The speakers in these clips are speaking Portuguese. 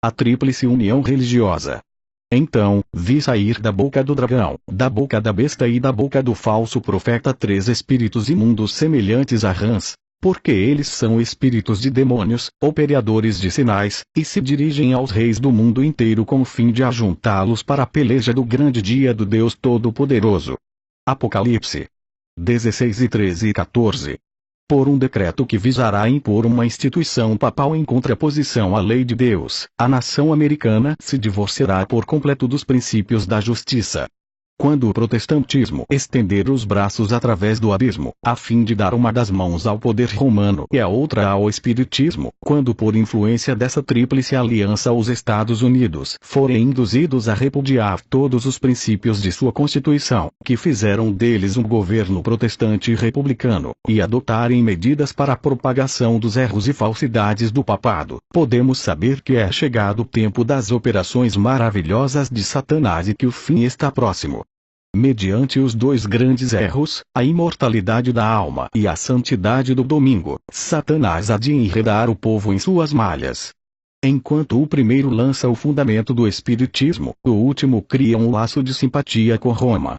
A tríplice união religiosa. Então, vi sair da boca do dragão, da boca da besta e da boca do falso profeta 3 espíritos imundos semelhantes a rãs, porque eles são espíritos de demônios, operadores de sinais, e se dirigem aos reis do mundo inteiro com o fim de ajuntá-los para a peleja do grande dia do Deus Todo-Poderoso. Apocalipse 16 e 13 e 14. Por um decreto que visará impor uma instituição papal em contraposição à lei de Deus, a nação americana se divorciará por completo dos princípios da justiça. Quando o protestantismo estender os braços através do abismo, a fim de dar uma das mãos ao poder romano e a outra ao espiritismo, quando por influência dessa tríplice aliança os Estados Unidos forem induzidos a repudiar todos os princípios de sua Constituição, que fizeram deles um governo protestante republicano, e adotarem medidas para a propagação dos erros e falsidades do papado, podemos saber que é chegado o tempo das operações maravilhosas de Satanás e que o fim está próximo. Mediante os 2 grandes erros, a imortalidade da alma e a santidade do domingo, Satanás há de enredar o povo em suas malhas. Enquanto o primeiro lança o fundamento do espiritismo, o último cria um laço de simpatia com Roma.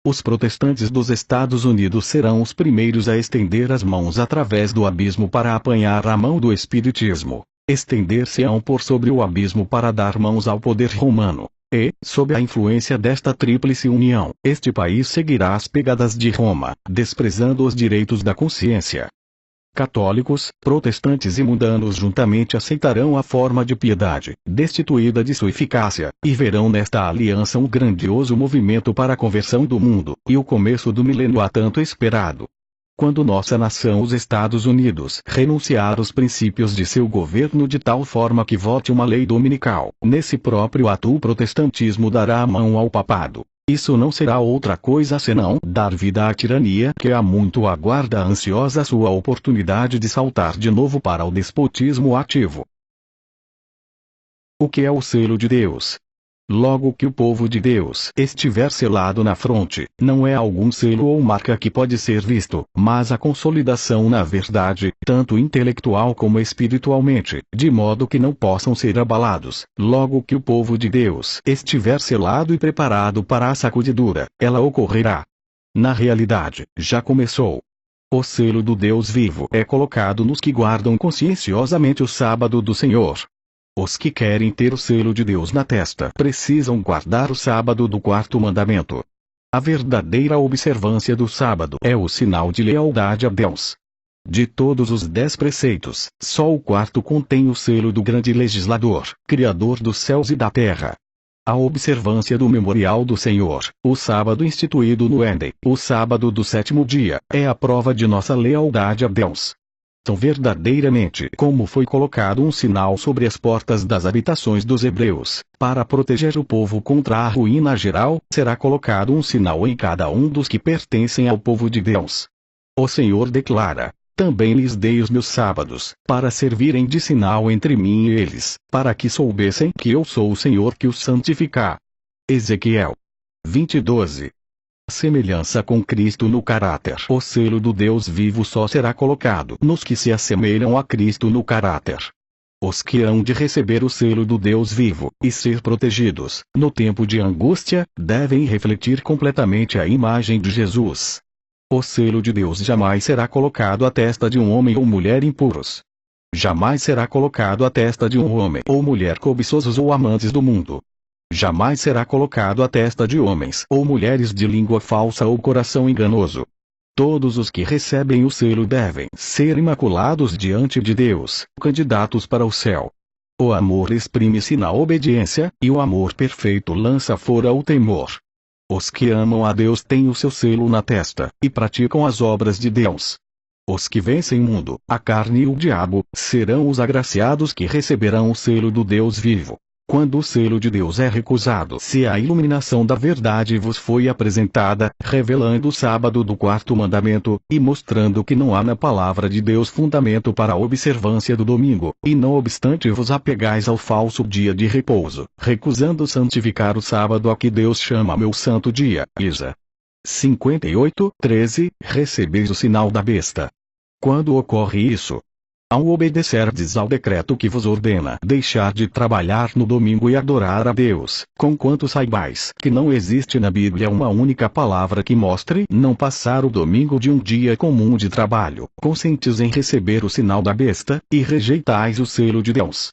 Os protestantes dos Estados Unidos serão os primeiros a estender as mãos através do abismo para apanhar a mão do espiritismo, estender-se-ão por sobre o abismo para dar mãos ao poder romano. E, sob a influência desta tríplice união, este país seguirá as pegadas de Roma, desprezando os direitos da consciência. Católicos, protestantes e mundanos juntamente aceitarão a forma de piedade, destituída de sua eficácia, e verão nesta aliança um grandioso movimento para a conversão do mundo, e o começo do milênio há tanto esperado. Quando nossa nação, os Estados Unidos, renunciar aos princípios de seu governo de tal forma que vote uma lei dominical, nesse próprio ato o protestantismo dará a mão ao papado. Isso não será outra coisa senão dar vida à tirania que há muito aguarda ansiosa sua oportunidade de saltar de novo para o despotismo ativo. O que é o selo de Deus? Logo que o povo de Deus estiver selado na fronte, não é algum selo ou marca que pode ser visto, mas a consolidação na verdade, tanto intelectual como espiritualmente, de modo que não possam ser abalados. Logo que o povo de Deus estiver selado e preparado para a sacudidura, ela ocorrerá. Na realidade, já começou. O selo do Deus vivo é colocado nos que guardam conscienciosamente o sábado do Senhor. Os que querem ter o selo de Deus na testa precisam guardar o sábado do 4º mandamento. A verdadeira observância do sábado é o sinal de lealdade a Deus. De todos os 10 preceitos, só o 4º contém o selo do grande legislador, Criador dos céus e da terra. A observância do memorial do Senhor, o sábado instituído no Éden, o sábado do 7º dia, é a prova de nossa lealdade a Deus. São verdadeiramente como foi colocado um sinal sobre as portas das habitações dos hebreus, para proteger o povo contra a ruína geral, será colocado um sinal em cada um dos que pertencem ao povo de Deus. O Senhor declara: também lhes dei os meus sábados, para servirem de sinal entre mim e eles, para que soubessem que eu sou o Senhor que os santifica. Ezequiel 20:12. Semelhança com Cristo no caráter. O selo do Deus vivo só será colocado nos que se assemelham a Cristo no caráter. Os que hão de receber o selo do Deus vivo, e ser protegidos, no tempo de angústia, devem refletir completamente a imagem de Jesus. O selo de Deus jamais será colocado à testa de um homem ou mulher impuros. Jamais será colocado à testa de um homem ou mulher cobiçosos ou amantes do mundo. Jamais será colocado à testa de homens ou mulheres de língua falsa ou coração enganoso. Todos os que recebem o selo devem ser imaculados diante de Deus, candidatos para o céu. O amor exprime-se na obediência, e o amor perfeito lança fora o temor. Os que amam a Deus têm o seu selo na testa, e praticam as obras de Deus. Os que vencem o mundo, a carne e o diabo, serão os agraciados que receberão o selo do Deus vivo. Quando o selo de Deus é recusado, se a iluminação da verdade vos foi apresentada, revelando o sábado do 4º mandamento, e mostrando que não há na palavra de Deus fundamento para a observância do domingo, e não obstante vos apegais ao falso dia de repouso, recusando santificar o sábado a que Deus chama meu santo dia, Isa 58:13, recebeis o sinal da besta. Quando ocorre isso? ao obedecerdes ao decreto que vos ordena deixar de trabalhar no domingo e adorar a Deus, conquanto saibais que não existe na Bíblia uma única palavra que mostre não passar o domingo de um dia comum de trabalho, consentes em receber o sinal da besta, e rejeitais o selo de Deus.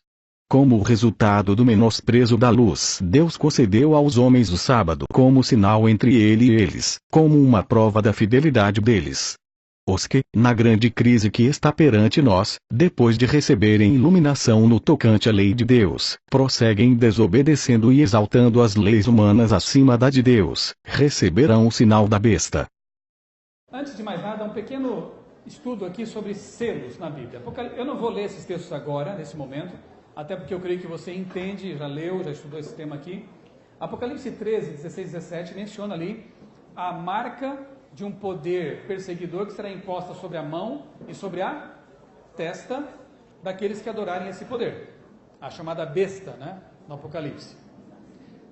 Como resultado do menosprezo da luz, Deus concedeu aos homens o sábado como sinal entre ele e eles, como uma prova da fidelidade deles. Os que, na grande crise que está perante nós, depois de receberem iluminação no tocante à lei de Deus, prosseguem desobedecendo e exaltando as leis humanas acima da de Deus, receberão o sinal da besta. Antes de mais nada, um pequeno estudo aqui sobre selos na Bíblia. Eu não vou ler esses textos agora, nesse momento, até porque eu creio que você entende, já leu, já estudou esse tema aqui. Apocalipse 13, 16 e 17 menciona ali a marca de um poder perseguidor que será imposta sobre a mão e sobre a testa daqueles que adorarem esse poder, a chamada besta, né, no Apocalipse.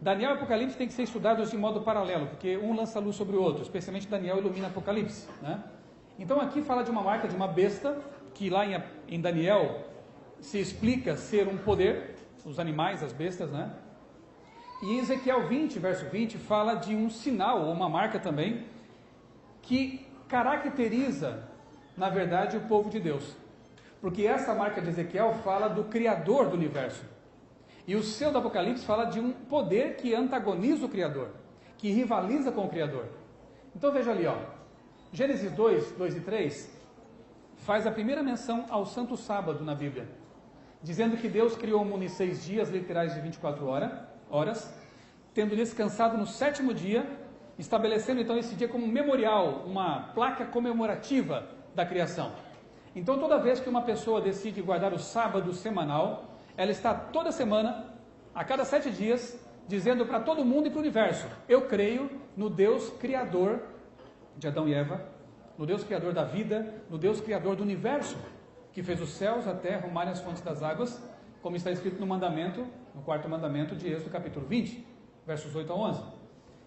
Daniel e Apocalipse têm que ser estudados de modo paralelo, porque um lança luz sobre o outro, especialmente Daniel ilumina Apocalipse, né? Então aqui fala de uma marca de uma besta, que lá em Daniel se explica ser um poder, os animais, as bestas, né? E Ezequiel 20, verso 20, fala de um sinal, ou uma marca também, que caracteriza, na verdade, o povo de Deus. Porque essa marca de Ezequiel fala do Criador do universo. E o selo do Apocalipse fala de um poder que antagoniza o Criador, que rivaliza com o Criador. Então veja ali, ó, Gênesis 2, 2 e 3, faz a primeira menção ao Santo Sábado na Bíblia, dizendo que Deus criou o mundo em 6 dias literais de 24 horas, tendo descansado no 7º dia, estabelecendo então esse dia como um memorial, uma placa comemorativa da criação. Então toda vez que uma pessoa decide guardar o sábado semanal, ela está toda semana, a cada 7 dias, dizendo para todo mundo e para o universo: eu creio no Deus Criador de Adão e Eva, no Deus Criador da vida, no Deus Criador do universo, que fez os céus, a terra, o mar e as fontes das águas, como está escrito no mandamento, no 4º mandamento de Êxodo capítulo 20, versos 8 a 11.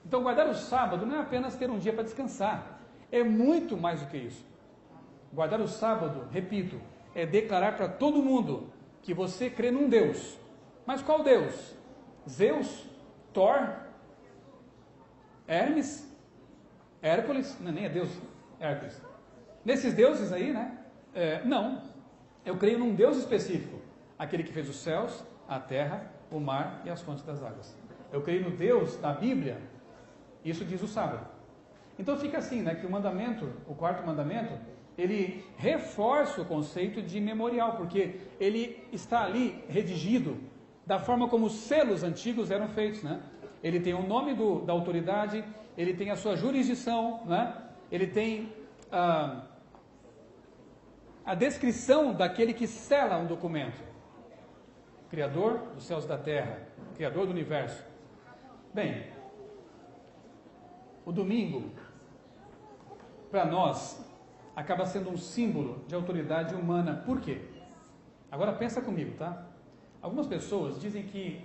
Então guardar o sábado não é apenas ter um dia para descansar, é muito mais do que isso. Guardar o sábado, repito, é declarar para todo mundo que você crê num Deus. Mas qual Deus? Zeus? Thor? Hermes? Hércules? Não, nem é Deus, Hércules. Nesses deuses aí, né? Não. Eu creio num Deus específico, aquele que fez os céus, a terra, o mar e as fontes das águas. Eu creio no Deus da Bíblia. Isso diz o sábado. Então fica assim, né, que o mandamento, o 4º mandamento, ele reforça o conceito de memorial, porque ele está ali redigido da forma como os selos antigos eram feitos, né? Ele tem o nome da autoridade, ele tem a sua jurisdição, né? Ele tem a descrição daquele que sela um documento. Criador dos céus e da terra, Criador do universo. Bem, o domingo, para nós, acaba sendo um símbolo de autoridade humana. Por quê? Agora pensa comigo, tá? Algumas pessoas dizem que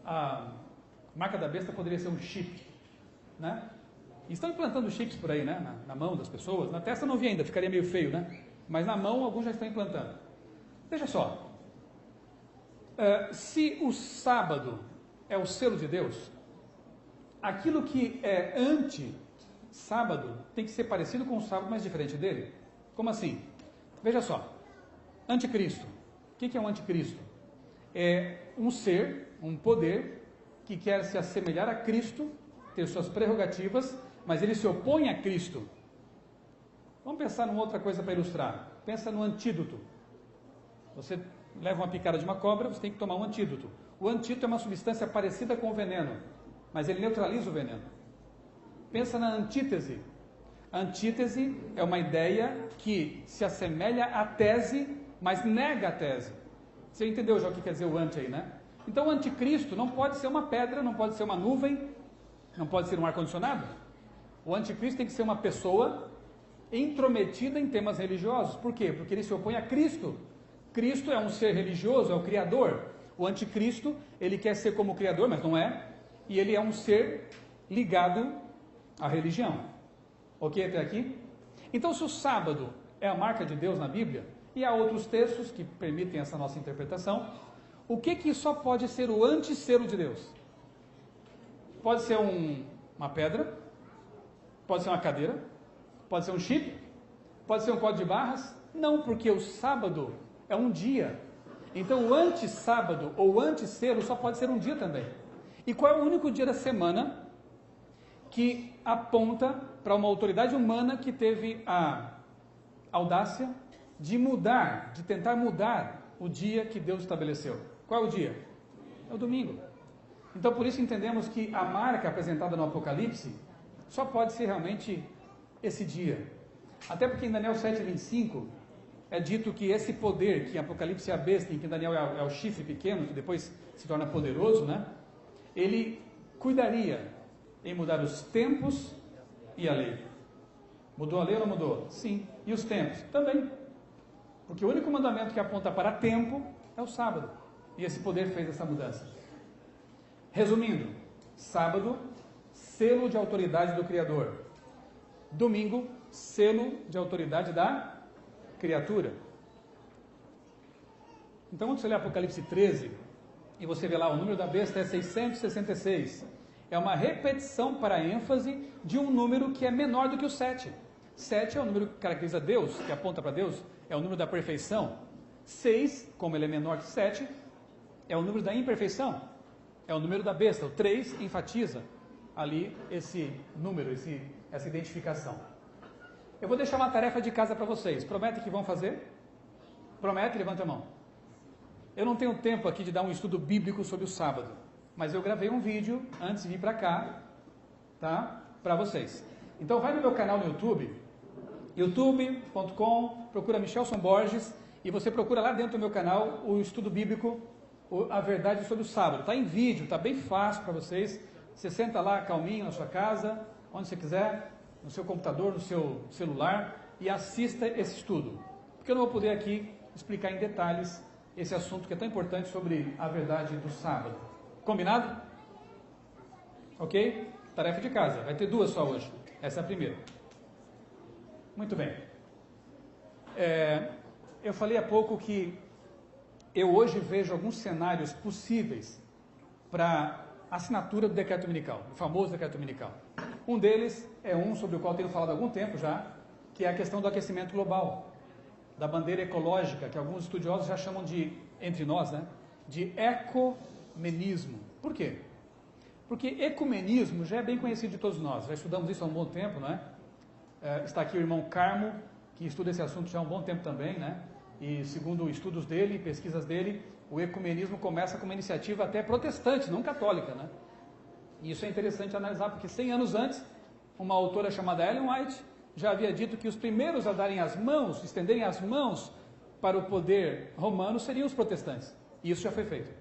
a marca da besta poderia ser um chip, né? E estão implantando chips por aí, né? Na mão das pessoas. Na testa não vi ainda, ficaria meio feio, né? Mas na mão alguns já estão implantando. Veja só, se o sábado é o selo de Deus, aquilo que é anti-sábado tem que ser parecido com o sábado, mas diferente dele. Como assim? Veja só, anticristo. O que é um anticristo? É um ser, um poder, que quer se assemelhar a Cristo, ter suas prerrogativas, mas ele se opõe a Cristo. Vamos pensar numa outra coisa para ilustrar. Pensa no antídoto. Você leva uma picada de uma cobra, você tem que tomar um antídoto. O antídoto é uma substância parecida com o veneno, mas ele neutraliza o veneno. Pensa na antítese. A antítese é uma ideia que se assemelha à tese, mas nega a tese. Você entendeu já o que quer dizer o anti aí, né? Então o anticristo não pode ser uma pedra, não pode ser uma nuvem, não pode ser um ar-condicionado. O anticristo tem que ser uma pessoa intrometida em temas religiosos. Por quê? Porque ele se opõe a Cristo. Cristo é um ser religioso, é o Criador. O anticristo, ele quer ser como o Criador, mas não é. E ele é um ser ligado à religião. Ok até aqui? Então, se o sábado é a marca de Deus na Bíblia, E há outros textos que permitem essa nossa interpretação. O que só pode ser o antisselo de Deus? Pode ser uma pedra, pode ser uma cadeira, pode ser um chip, pode ser um código de barras. Não, porque o sábado é um dia. Então o anti-sábado ou anti-selo só pode ser um dia também. E qual é o único dia da semana que aponta para uma autoridade humana que teve a audácia de mudar, de tentar mudar o dia que Deus estabeleceu? Qual é o dia? É o domingo. Então por isso entendemos que a marca apresentada no Apocalipse só pode ser realmente esse dia. Até porque em Daniel 7:25 é dito que esse poder, que em Apocalipse é a besta, em que Daniel é o chifre pequeno, que depois se torna poderoso, né? Ele cuidaria em mudar os tempos e a lei. Mudou a lei ou não mudou? Sim. E os tempos? Também. Porque o único mandamento que aponta para tempo é o sábado. E esse poder fez essa mudança. Resumindo, sábado, selo de autoridade do Criador. Domingo, selo de autoridade da criatura. Então, quando você lê Apocalipse 13, e você vê lá o número da besta é 666, é uma repetição para ênfase de um número que é menor do que o 7. 7 é o número que caracteriza Deus, que aponta para Deus, é o número da perfeição. 6, como ele é menor que 7, é o número da imperfeição, é o número da besta. O 3 enfatiza ali esse número, essa identificação. Eu vou deixar uma tarefa de casa para vocês. Promete que vão fazer? Promete? Levanta a mão. Eu não tenho tempo aqui de dar um estudo bíblico sobre o sábado, mas eu gravei um vídeo antes de vir para cá, tá? Para vocês. Então vai no meu canal no YouTube, youtube.com, procura Michelson Borges, e você procura lá dentro do meu canal o estudo bíblico, a verdade sobre o sábado. Está em vídeo, está bem fácil para vocês. Você senta lá calminho na sua casa, onde você quiser, no seu computador, no seu celular, e assista esse estudo. Porque eu não vou poder aqui explicar em detalhes esse assunto que é tão importante sobre a verdade do sábado. Combinado? Ok? Tarefa de casa. Vai ter 2 só hoje. Essa é a primeira. Muito bem. Eu falei há pouco que eu hoje vejo alguns cenários possíveis para assinatura do decreto dominical, o famoso decreto dominical. Um deles é um sobre o qual tenho falado há algum tempo já, que é a questão do aquecimento global, da bandeira ecológica, que alguns estudiosos já chamam de, entre nós, né, de ecumenismo. Por quê? Porque ecumenismo já é bem conhecido de todos nós, já estudamos isso há um bom tempo, não é? Está aqui o irmão Carmo, que estuda esse assunto já há um bom tempo também, né? E segundo estudos dele, pesquisas dele, o ecumenismo começa com uma iniciativa até protestante, não católica, né? E isso é interessante analisar, porque 100 anos antes, uma autora chamada Ellen White já havia dito que os primeiros a darem as mãos, estenderem as mãos para o poder romano seriam os protestantes. E isso já foi feito.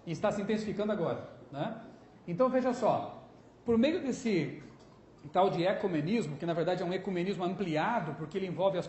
E está se intensificando agora, né? Então veja só, por meio desse tal de ecumenismo, que na verdade é um ecumenismo ampliado, porque ele envolve as